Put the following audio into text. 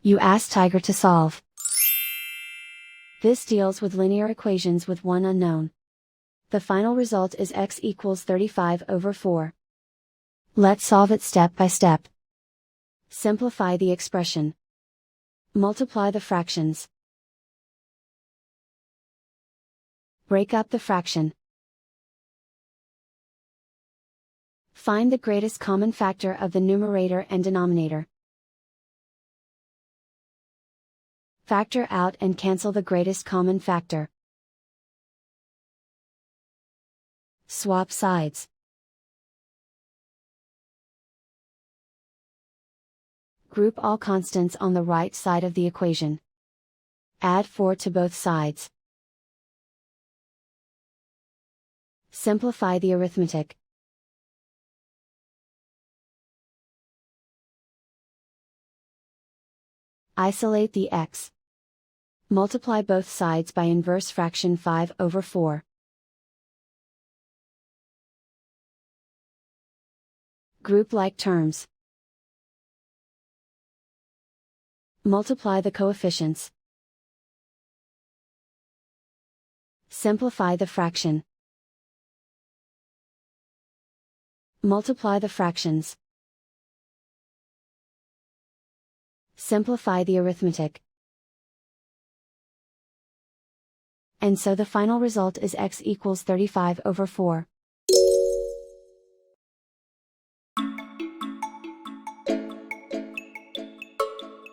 You ask Tiger to solve. This deals with linear equations with one unknown. The final result is x equals 35/4. Let's solve it step by step. Simplify the expression. Multiply the fractions. Break up the fraction. Find the greatest common factor of the numerator and denominator. Factor out and cancel the greatest common factor. Swap sides. Group all constants on the right side of the equation. Add 4 to both sides. Simplify the arithmetic. Isolate the x. Multiply both sides by inverse fraction 5/4. Group like terms. Multiply the coefficients. Simplify the fraction. Multiply the fractions. Simplify the arithmetic. And so the final result is x equals 35/4.